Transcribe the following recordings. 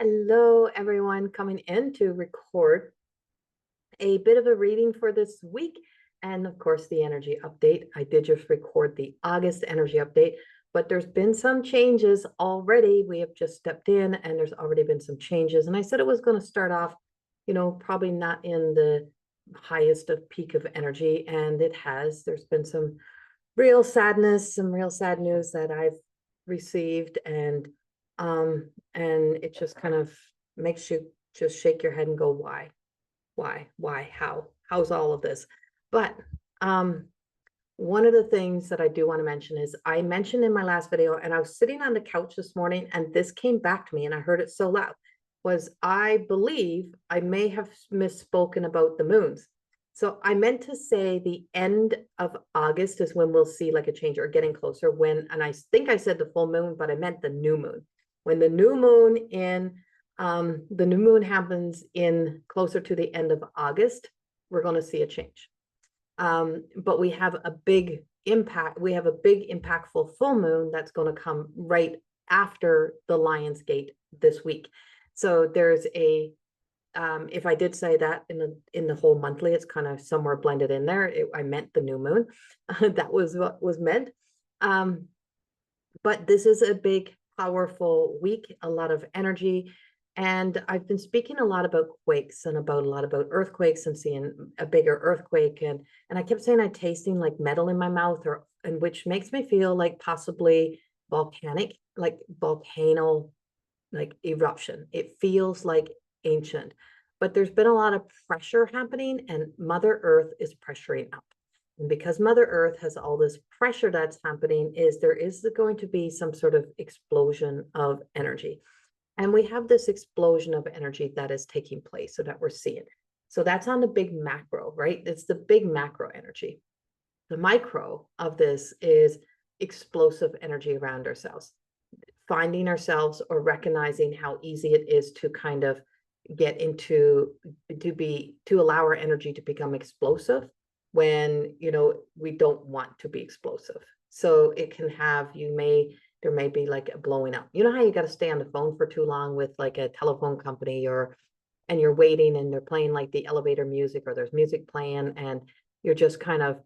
Hello, everyone, coming in to record a bit of a reading for this week. And of course, the energy update. I did just record the August energy update, but there's been some changes already. We have just stepped in and there's already been some changes. And I said it was going to start off, probably not in the highest of peak of energy. And it has. There's been some real sadness, some real sad news that I've received. And it just kind of makes you just shake your head and go, why, how's all of this? But one of the things that I do want to mention is I mentioned in my last video, and I was sitting on the couch this morning and this came back to me and I heard it so loud, was I believe I may have misspoken about the moons. So I meant to say the end of August is when we'll see like a change or getting closer and I think I said the full moon, but I meant the new moon. When the new moon happens in closer to the end of August, we're going to see a change. But we have a big impact. We have a big impactful full moon that's going to come right after the Lion's Gate this week. So there's if I did say that in the whole monthly, it's kind of somewhere blended in there. I meant the new moon. That was what was meant. But this is a big, powerful week, a lot of energy. And I've been speaking a lot about quakes and a lot about earthquakes and seeing a bigger earthquake. And I kept saying I'm tasting like metal in my mouth, and which makes me feel like possibly volcanic, like volcano, like eruption. It feels like ancient, but there's been a lot of pressure happening and Mother Earth is pressuring up. And because Mother Earth has all this pressure that's happening, there is going to be some sort of explosion of energy. And we have this explosion of energy that is taking place, so that we're seeing. So that's on the big macro, right? It's the big macro energy. The micro of this is explosive energy around ourselves, finding ourselves or recognizing how easy it is to kind of get into, to allow our energy to become explosive when, we don't want to be explosive. So it can have, there may be like a blowing up. You know how you got to stay on the phone for too long with like a telephone company and you're waiting and they're playing like the elevator music or there's music playing and you're just kind of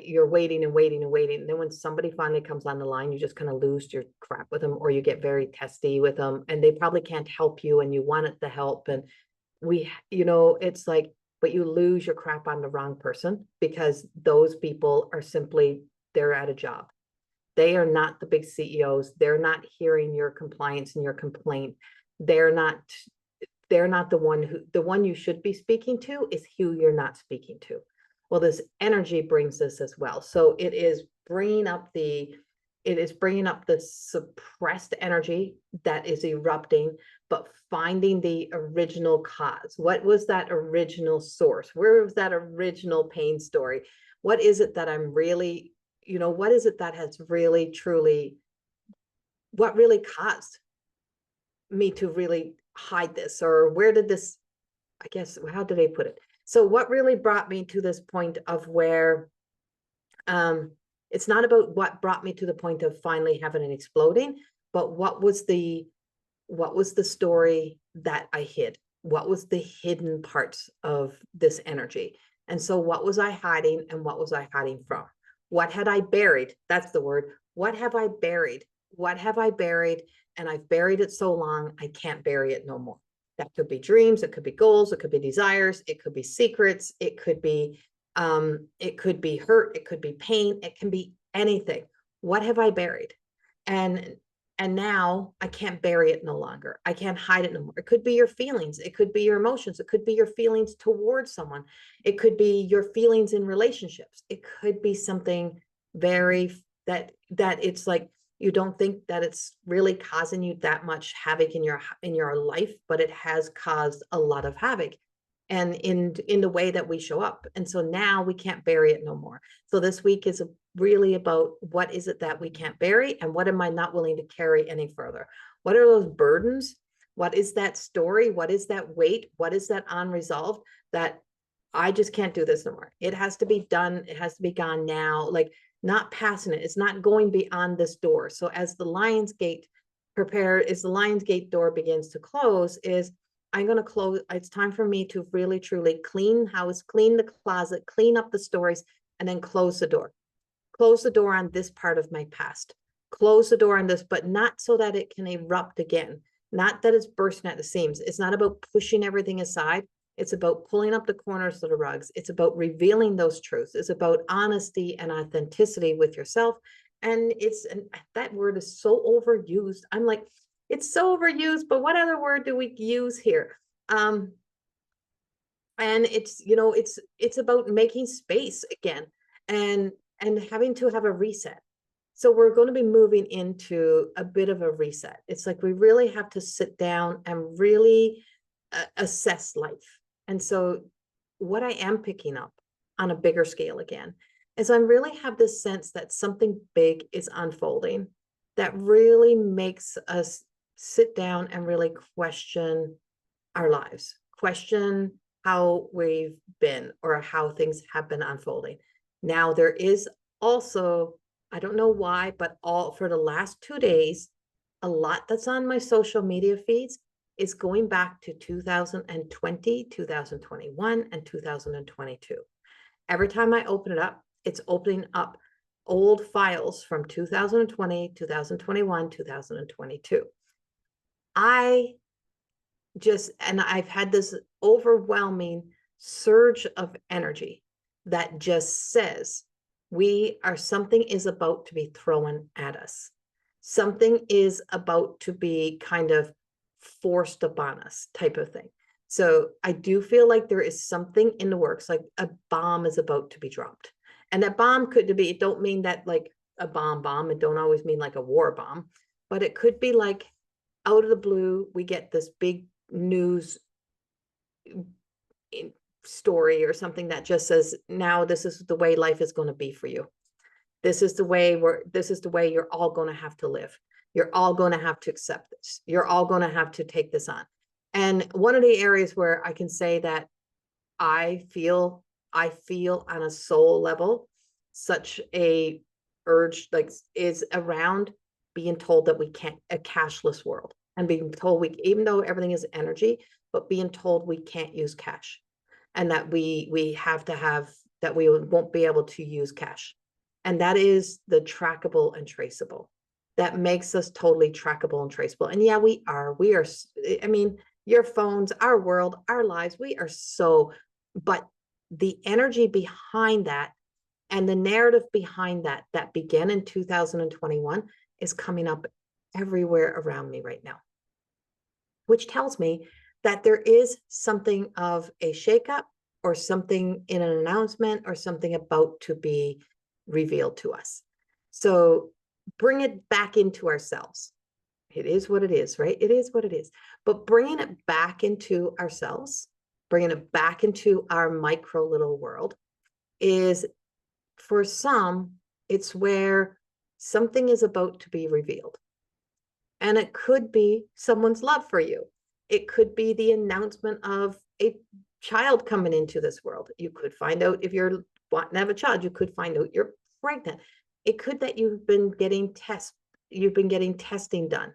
you're waiting and waiting and waiting. And then when somebody finally comes on the line, you just kind of lose your crap with them or you get very testy with them and they probably can't help you and you wanted the help. And it's like, but you lose your crap on the wrong person because those people are simply, they're at a job. They are not the big CEOs. They're not hearing your compliance and your complaint. They're not the one you should be speaking to is who you're not speaking to. Well, this energy brings this as well. So it is bringing up the suppressed energy that is erupting, but finding the original cause. What was that original source? Where was that original pain story? What is it that I'm really, what is it that has really, truly, what really caused me to really hide this? Or where did this, I guess, how did they put it? So what really brought me to this point of where it's not about what brought me to the point of finally having an exploding, but what was the story that I hid? What was the hidden parts of this energy? And so what was I hiding and what was I hiding from? What had I buried? That's the word. What have I buried? What have I buried? And I've buried it so long, I can't bury it no more. That could be dreams, it could be goals, it could be desires, it could be secrets, it could be hurt, it could be pain, it can be anything. What have I buried? And now I can't bury it no longer. I can't hide it no more. It could be your feelings, it could be your emotions, it could be your feelings towards someone, it could be your feelings in relationships, it could be something very that it's like you don't think that it's really causing you that much havoc in your life, but it has caused a lot of havoc and in the way that we show up. And so now we can't bury it no more. So this week is really about what is it that we can't bury and what am I not willing to carry any further? What are those burdens? What is that story? What is that weight? What is that unresolved that I just can't do this no more? It has to be done. It has to be gone now. Like, not passing it. It's not going beyond this door. So as the Lion's Gate prepare, is the Lion's Gate door begins to close, is I'm going to close. It's time for me to really, truly clean house, clean the closet, clean up the stories, and then close the door. Close the door on this part of my past. Close the door on this, but not so that it can erupt again. Not that it's bursting at the seams. It's not about pushing everything aside. It's about pulling up the corners of the rugs. It's about revealing those truths. It's about honesty and authenticity with yourself. And that word is so overused. I'm like, it's so overused, but what other word do we use here? And it's, it's about making space again and having to have a reset. So we're going to be moving into a bit of a reset. It's like we really have to sit down and really assess life. And so what I am picking up on a bigger scale again is I really have this sense that something big is unfolding that really makes us sit down and really question our lives, question how we've been or how things have been unfolding. Now, there is also, I don't know why, but for the last 2 days, a lot that's on my social media feeds is going back to 2020, 2021, and 2022. Every time I open it up, it's opening up old files from 2020, 2021, 2022. I've had this overwhelming surge of energy that just says something is about to be thrown at us. Something is about to be kind of forced upon us type of thing. So I do feel like there is something in the works, like a bomb is about to be dropped. And that bomb could be, it don't mean that like a bomb, it don't always mean like a war bomb, but it could be like out of the blue, we get this big news story or something that just says, now this is the way life is going to be for you. This is the way you're all going to have to live. You're all going to have to accept this. You're all going to have to take this on. And one of the areas where I can say that I feel on a soul level, such a urge, like, is around being told that we can't, a cashless world, and being told even though everything is energy, but being told we can't use cash, and that we have to have, that we won't be able to use cash. And that is the trackable and traceable. That makes us totally trackable and traceable. And yeah, we are, I mean, your phones, our world, our lives, we are so, but the energy behind that and the narrative behind that began in 2021 is coming up everywhere around me right now, which tells me that there is something of a shakeup or something in an announcement or something about to be revealed to us. So bring it back into ourselves. It is what it is, right? It is what it is. But bringing it back into ourselves, bringing it back into our micro little world is, for some, it's where something is about to be revealed. And it could be someone's love for you. It could be the announcement of a child coming into this world. You could find out, if you're wanting to have a child, you could find out you're pregnant. It could that you've been getting testing done,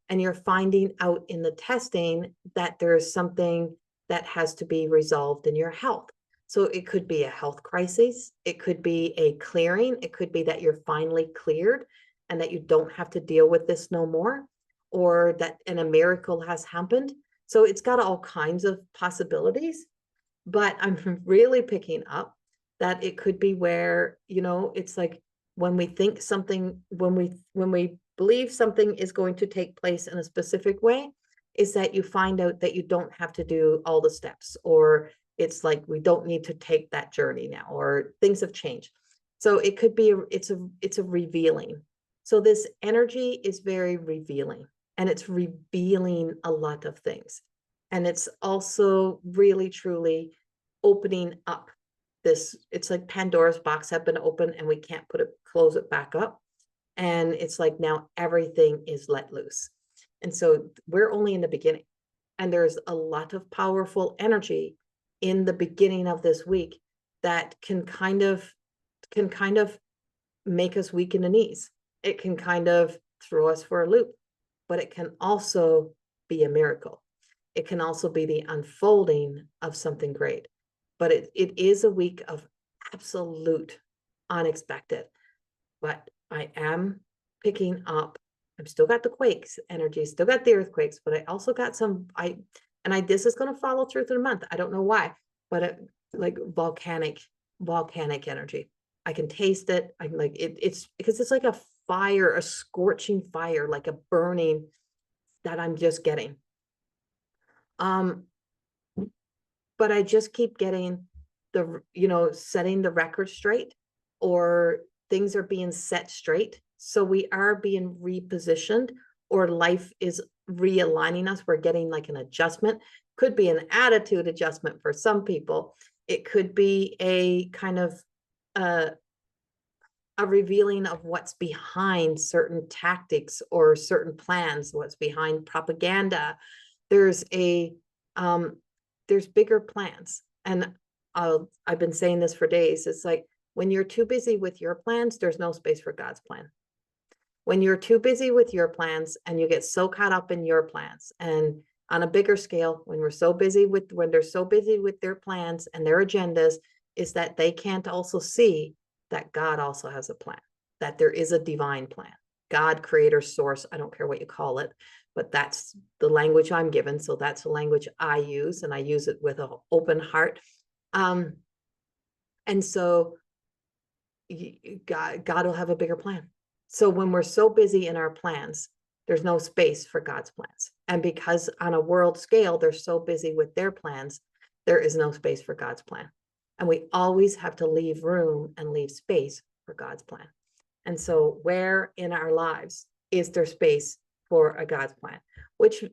and you're finding out in the testing that there's something that has to be resolved in your health. So it could be a health crisis. It could be a clearing. It could be that you're finally cleared and that you don't have to deal with this no more, or that a miracle has happened. So it's got all kinds of possibilities, but I'm really picking up that it could be where, it's like when we think something, when we believe something is going to take place in a specific way, is that you find out that you don't have to do all the steps, or it's like we don't need to take that journey now, or things have changed. So it could be, it's a revealing. So this energy is very revealing, and it's revealing a lot of things. And it's also really, truly opening up this, it's like Pandora's box had been open and we can't close it back up. And it's like now everything is let loose. And so we're only in the beginning. And there's a lot of powerful energy in the beginning of this week that can kind of make us weak in the knees. It can kind of throw us for a loop. but it can also be a miracle. It can also be the unfolding of something great. But it is a week of absolute unexpected. But I am picking up, I've still got the quakes energy, still got the earthquakes, but I also got some, this is going to follow through the month. I don't know why, but like volcanic energy. I can taste it. I'm like, it's because it's like a fire, a scorching fire, like a burning that I'm just getting. But I just keep getting setting the record straight, or things are being set straight. So we are being repositioned, or life is realigning us. We're getting like an adjustment. Could be an attitude adjustment for some people. It could be a kind of a revealing of what's behind certain tactics or certain plans, what's behind propaganda. There's bigger plans. And I've been saying this for days. It's like, when you're too busy with your plans, there's no space for God's plan. When you're too busy with your plans and you get so caught up in your plans, and on a bigger scale, when they're so busy with their plans and their agendas, is that they can't also see that God also has a plan, that there is a divine plan. God, creator, source, I don't care what you call it, but that's the language I'm given. So that's the language I use, and I use it with an open heart. And so God will have a bigger plan. So when we're so busy in our plans, there's no space for God's plans. And because on a world scale, they're so busy with their plans, there is no space for God's plan. And we always have to leave room and leave space for God's plan. And so where in our lives is there space for a God's plan? Which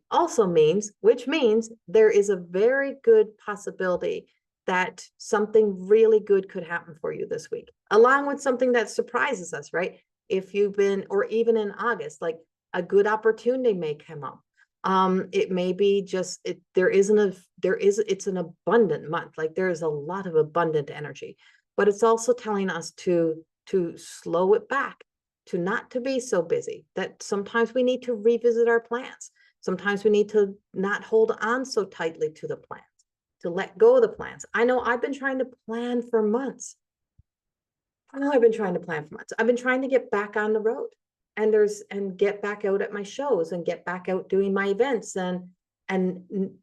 means there is a very good possibility that something really good could happen for you this week, along with something that surprises us, right? If you've been, or even in August, like a good opportunity may come up. It may be just, it's an abundant month. Like there is a lot of abundant energy, but it's also telling us to slow it back, to not to be so busy, that sometimes we need to revisit our plans. Sometimes we need to not hold on so tightly to the plans, to let go of the plans. I know I've been trying to plan for months. I've been trying to get back on the road and get back out at my shows and get back out doing my events, and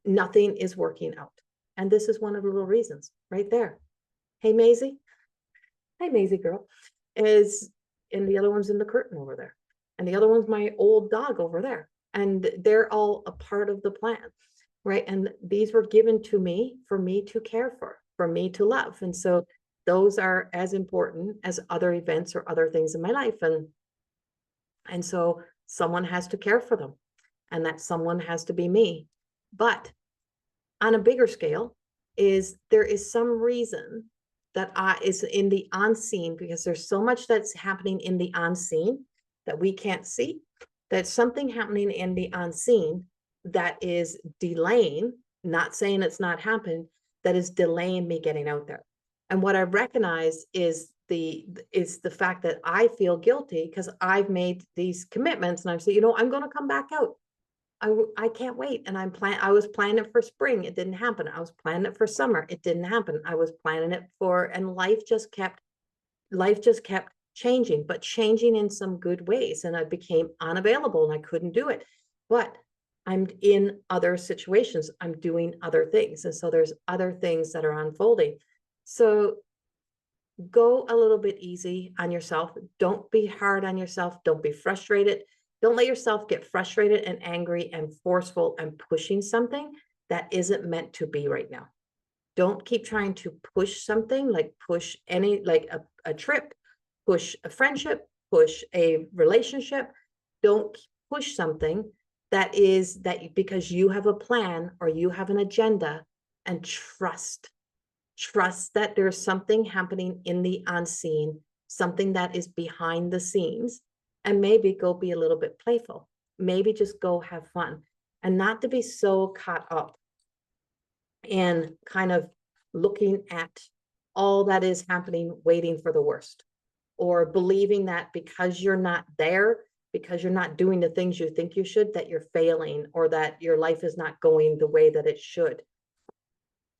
nothing is working out. And this is one of the little reasons right there. Hey, Maisie. Hi, Maisie girl. And the other one's in the curtain over there. And the other one's my old dog over there. And they're all a part of the plan, right? And these were given to me for me to care for me to love. And so those are as important as other events or other things in my life. And so someone has to care for them, and that someone has to be me. But on a bigger scale, there is some reason that is in the unseen, because there's so much that's happening in the unseen that we can't see. That's something happening in the unseen that is delaying, not saying it's not happening, that is delaying me getting out there. And what I recognize is the fact that I feel guilty because I've made these commitments, and I'm saying, I'm going to come back out. I can't wait. And I was planning it for spring. It didn't happen. I was planning it for summer. It didn't happen. I was planning it and life just kept changing, but changing in some good ways. And I became unavailable and I couldn't do it. But I'm in other situations. I'm doing other things. And so there's other things that are unfolding. So go a little bit easy on yourself. Don't be hard on yourself. Don't be frustrated. Don't let yourself get frustrated and angry and forceful and pushing something that isn't meant to be right now. Don't keep trying to push something, like push a trip, push a friendship, push a relationship. Don't push something because you have a plan or you have an agenda, and trust that there's something happening in the unseen, something that is behind the scenes. And maybe go be a little bit playful. Maybe just go have fun, and not to be so caught up in kind of looking at all that is happening, waiting for the worst, or believing that because you're not there, because you're not doing the things you think you should, that you're failing, or that your life is not going the way that it should.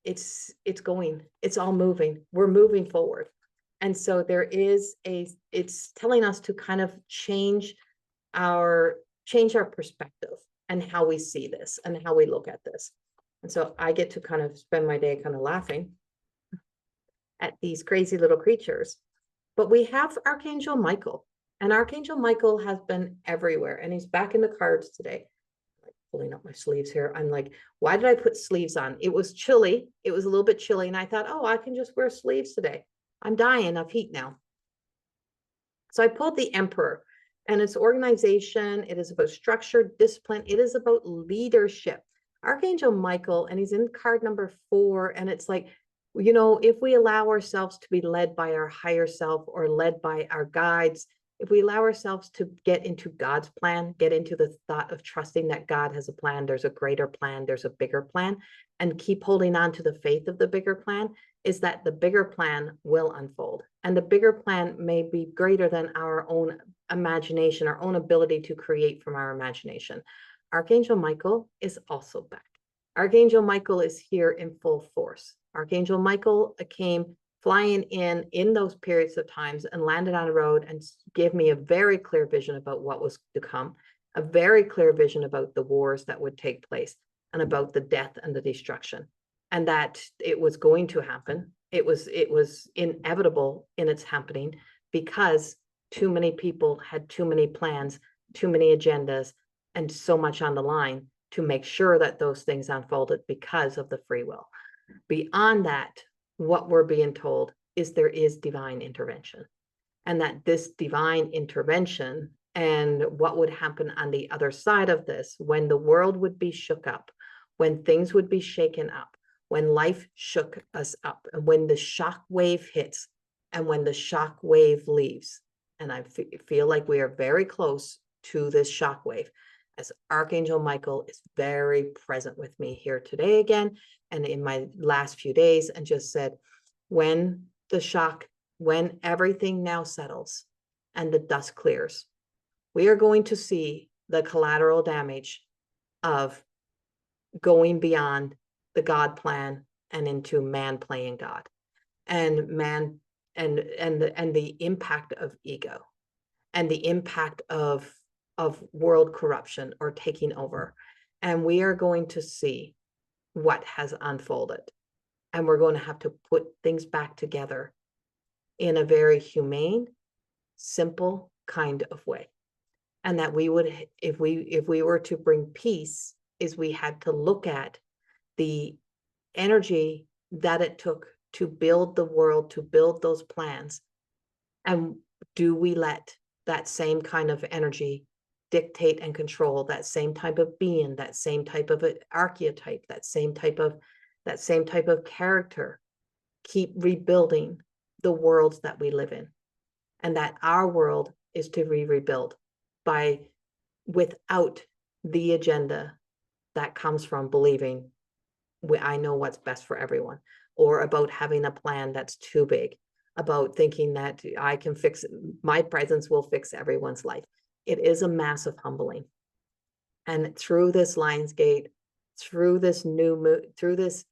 It's going, it's all moving. We're moving forward. And so there is it's telling us to kind of change our perspective and how we see this and how we look at this. And so I get to kind of spend my day kind of laughing at these crazy little creatures. But we have Archangel Michael, and Archangel Michael has been everywhere, and he's back in the cards today. Like pulling up my sleeves here. I'm like, why did I put sleeves on? It was chilly. It was a little bit chilly, and I thought, oh, I can just wear sleeves today. I'm dying of heat now. So I pulled the Emperor, and it's organization. It is about structure, discipline. It is about leadership. Archangel Michael, and he's in card number 4, and it's like, you know, if we allow ourselves to be led by our higher self or led by our guides, if we allow ourselves to get into God's plan, get into the thought of trusting that God has a plan, there's a greater plan, there's a bigger plan, and keep holding on to the faith of the bigger plan, is that the bigger plan will unfold. And the bigger plan may be greater than our own imagination, our own ability to create from our imagination. Archangel Michael is also back. Archangel Michael is here in full force. Archangel Michael came flying in those periods of times and landed on a road and gave me a very clear vision about what was to come, a very clear vision about the wars that would take place and about the death and the destruction, and that it was going to happen. It was inevitable in its happening, because too many people had too many plans, too many agendas, and so much on the line to make sure that those things unfolded because of the free will. Beyond that, what we're being told is there is divine intervention, and that this divine intervention and what would happen on the other side of this, when the world would be shook up, when things would be shaken up, when life shook us up, and when the shock wave hits, and when the shock wave leaves. And I feel like we are very close to this shock wave, as Archangel Michael is very present with me here today again, and in my last few days, and just said, when the shock, when everything now settles and the dust clears, we are going to see the collateral damage of going beyond the God plan and into man playing God, and man and the impact of ego, and the impact of world corruption or taking over. And we are going to see what has unfolded, and we're going to have to put things back together in a very humane, simple kind of way. And that we would, if we were to bring peace, is we had to look at the energy that it took to build the world, to build those plans, and do we let that same kind of energy dictate and control that same type of being, that same type of archetype, that same type of character, keep rebuilding the worlds that we live in, and that our world is to be rebuilt without the agenda that comes from believing I know what's best for everyone, or about having a plan that's too big, about thinking that I can fix it, my presence will fix everyone's life. It is a massive humbling. And through this Lionsgate, through this new moon, through this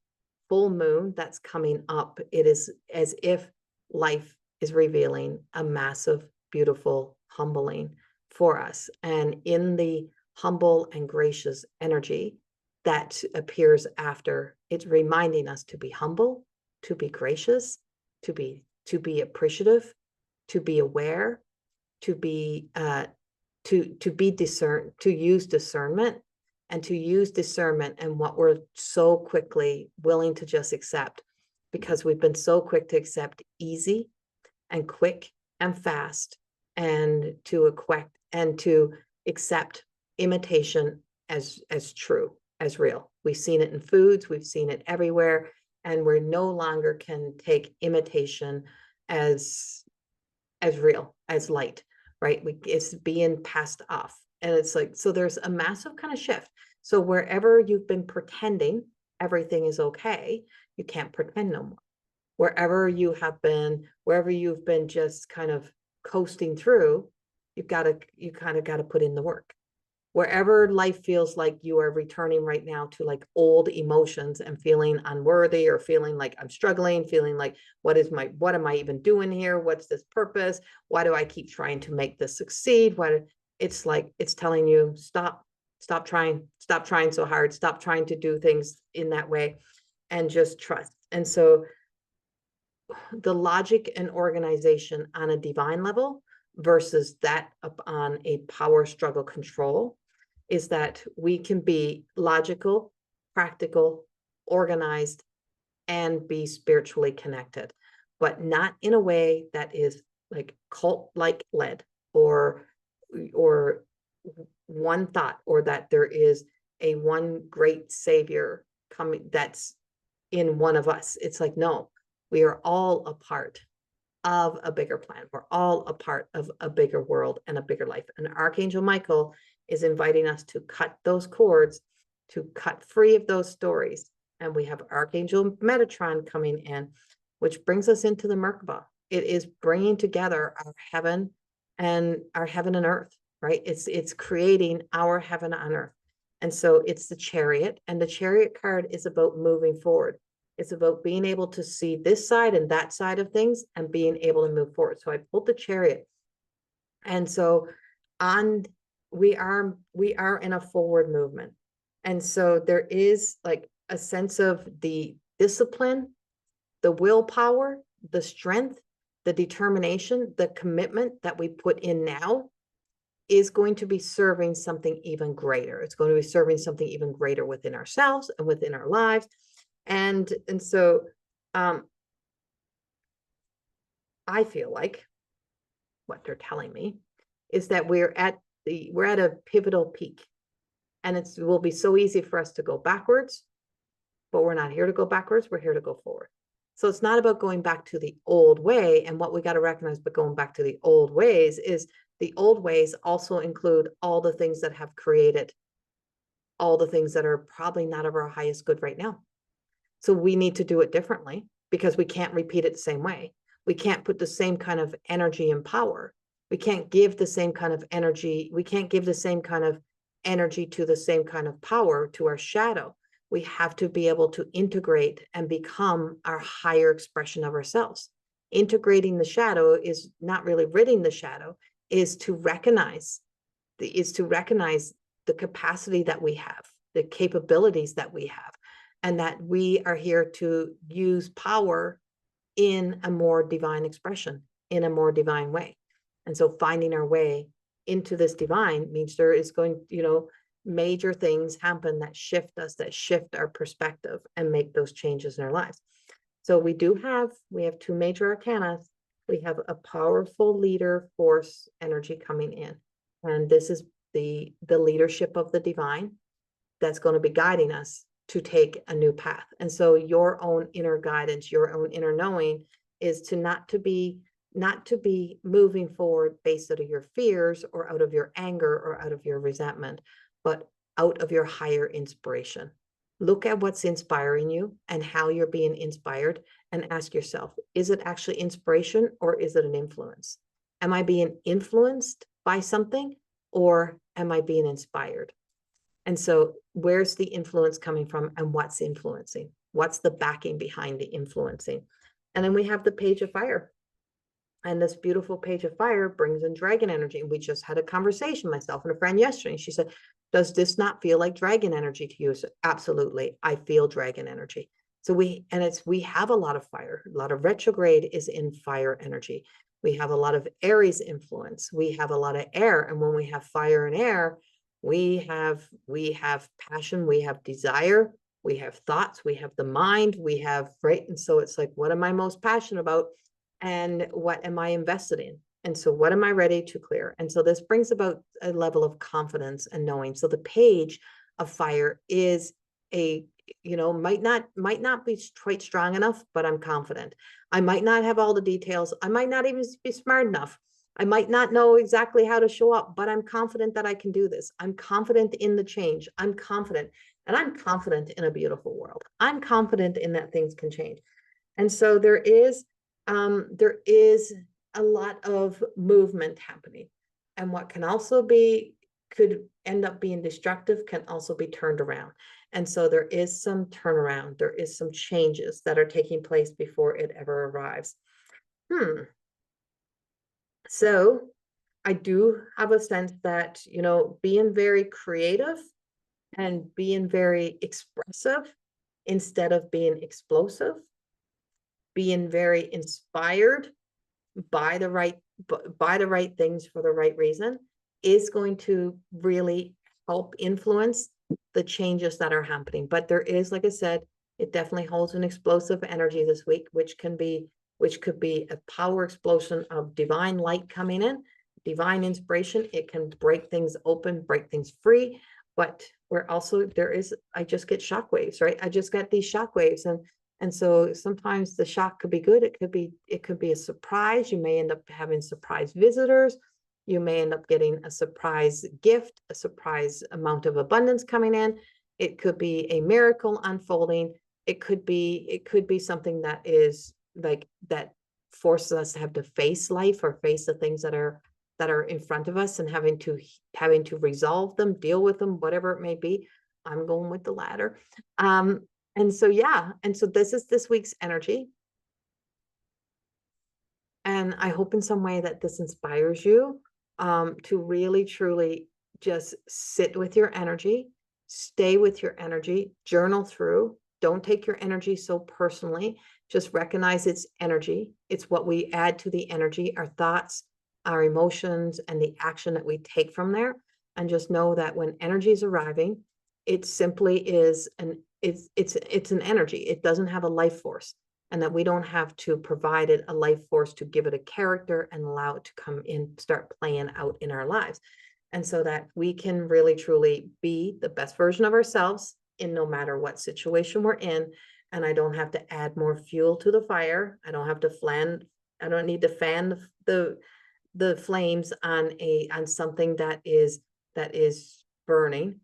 full moon that's coming up, it is as if life is revealing a massive, beautiful humbling for us. And in the humble and gracious energy that appears after, it's reminding us to be humble, to be gracious, to be appreciative, to be aware, to be discerned, to use discernment, and to use discernment and what we're so quickly willing to just accept, because we've been so quick to accept easy and quick and fast, and to accept imitation as true, as real. We've seen it in foods, we've seen it everywhere, and we're no longer can take imitation as real, as light, right? It's being passed off. And it's like, so there's a massive kind of shift. So wherever you've been pretending everything is okay, you can't pretend no more. Wherever you've been just kind of coasting through, you kind of got to put in the work. Wherever life feels like you are returning right now to like old emotions and feeling unworthy, or feeling like I'm struggling, feeling like, what am I even doing here? What's this purpose? Why do I keep trying to make this succeed? It's like, it's telling you, stop trying so hard, stop trying to do things in that way, and just trust. And so the logic and organization on a divine level versus that on a power struggle control is that we can be logical, practical, organized, and be spiritually connected, but not in a way that is like cult-like led, or one thought, or that there is a one great savior coming that's in one of us. It's like, no, we are all a part of a bigger plan. We're all a part of a bigger world and a bigger life. And Archangel Michael is inviting us to cut those cords, to cut free of those stories. And we have Archangel Metatron coming in, which brings us into the Merkaba. It is bringing together our heaven and earth, right? It's creating our heaven on earth. And so it's the Chariot, and the Chariot card is about moving forward. It's about being able to see this side and that side of things and being able to move forward. So I pulled the Chariot. And so we are in a forward movement. And so there is like a sense of the discipline, the willpower, the strength, the determination, the commitment that we put in now is going to be serving something even greater. It's going to be serving something even greater within ourselves and within our lives. And so I feel like what they're telling me is that we're at a pivotal peak, and it will be so easy for us to go backwards, but we're not here to go backwards. We're here to go forward. So it's not about going back to the old way. And what we got to recognize, but going back to the old ways, is the old ways also include all the things that have created all the things that are probably not of our highest good right now. So we need to do it differently, because we can't repeat it the same way. We can't put the same kind of energy and power. We can't give the same kind of energy. We can't give the same kind of energy to the same kind of power to our shadow. We have to be able to integrate and become our higher expression of ourselves. Integrating the shadow is not really ridding the shadow, is to recognize the capacity that we have, the capabilities that we have, and that we are here to use power in a more divine expression, in a more divine way. And so finding our way into this divine means there is going, major things happen that shift us, that shift our perspective and make those changes in our lives. So we have two major arcana. We have a powerful leader force energy coming in. And this is the leadership of the divine that's going to be guiding us to take a new path. And so your own inner guidance, your own inner knowing is to not to be moving forward based out of your fears or out of your anger or out of your resentment, but out of your higher inspiration. Look at what's inspiring you and how you're being inspired, and ask yourself, is it actually inspiration or is it an influence? Am I being influenced by something, or am I being inspired? And so where's the influence coming from, and what's influencing? What's the backing behind the influencing? And then we have the Page of Fire. And this beautiful Page of Fire brings in dragon energy. And we just had a conversation, myself and a friend yesterday. And she said, does this not feel like dragon energy to you? So absolutely. I feel dragon energy. So we have a lot of fire. A lot of retrograde is in fire energy. We have a lot of Aries influence. We have a lot of air. And when we have fire and air, we have passion, we have desire, we have thoughts, we have the mind, we have, right? And so it's like, what am I most passionate about? And what am I invested in? And so what am I ready to clear? And so this brings about a level of confidence and knowing. So the Page of Fire is might not be quite strong enough, but I'm confident. I might not have all the details. I might not even be smart enough. I might not know exactly how to show up, but I'm confident that I can do this. I'm confident in the change. I'm confident, and I'm confident in a beautiful world. I'm confident in that things can change. And so there is a lot of movement happening. And what can also be, could end up being destructive, can also be turned around. And so there is some turnaround, there is some changes that are taking place before it ever arrives. So I do have a sense that, you know, being very creative and being very expressive instead of being explosive, being very inspired by the right things for the right reason, is going to really help influence the changes that are happening. But there is, like I said, it definitely holds an explosive energy this week, which could be a power explosion of divine light coming in, divine inspiration. It can break things open, break things free. But we're also, I just get shock waves, right? I just get these shock waves, and so sometimes the shock could be good. It could be a surprise. You may end up having surprise visitors. You may end up getting a surprise gift, a surprise amount of abundance coming in. It could be a miracle unfolding. It could be something that is like that forces us to have to face life or face the things that are in front of us, and having to resolve them, deal with them, whatever it may be. I'm going with the latter. And so, yeah, and so this is this week's energy. And I hope in some way that this inspires you to really, truly just sit with your energy, stay with your energy, journal through. Don't take your energy so personally. Just recognize it's energy. It's what we add to the energy, our thoughts, our emotions, and the action that we take from there. And just know that when energy is arriving, it simply is it's an energy. It doesn't have a life force, and that we don't have to provide it a life force to give it a character and allow it to come in, start playing out in our lives. And so that we can really truly be the best version of ourselves in no matter what situation we're in. And I don't have to add more fuel to the fire. I don't need to fan the flames on something that is burning.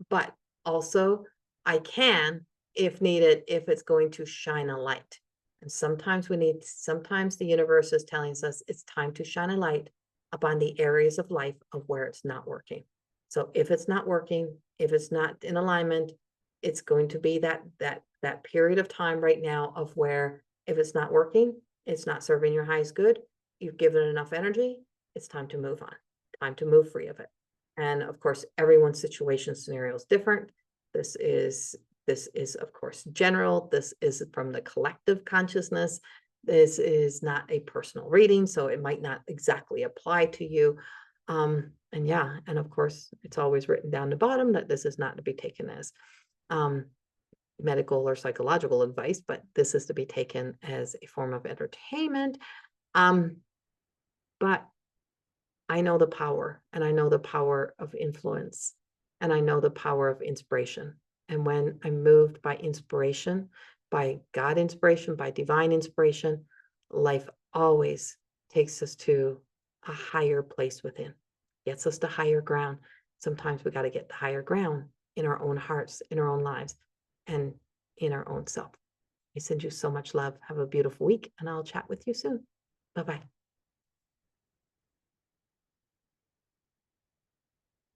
But also I can, if needed, if it's going to shine a light. And sometimes the universe is telling us it's time to shine a light upon the areas of life of where it's not working. So if it's not working, if it's not in alignment, it's going to be that period of time right now of where, if it's not working, it's not serving your highest good, you've given it enough energy, it's time to move on, time to move free of it. And of course, everyone's situation scenario is different. This is of course general. This is from the collective consciousness. This is not a personal reading, so it might not exactly apply to you. And yeah, and of course, it's always written down the bottom that this is not to be taken as medical or psychological advice, but this is to be taken as a form of entertainment. But I know the power, and I know the power of influence, and I know the power of inspiration. And when I'm moved by inspiration, by God inspiration, by divine inspiration, life always takes us to a higher place within, gets us to higher ground. Sometimes we got to get the higher ground in our own hearts, in our own lives, and in our own self. I send you so much love. Have a beautiful week, and I'll chat with you soon. Bye-bye.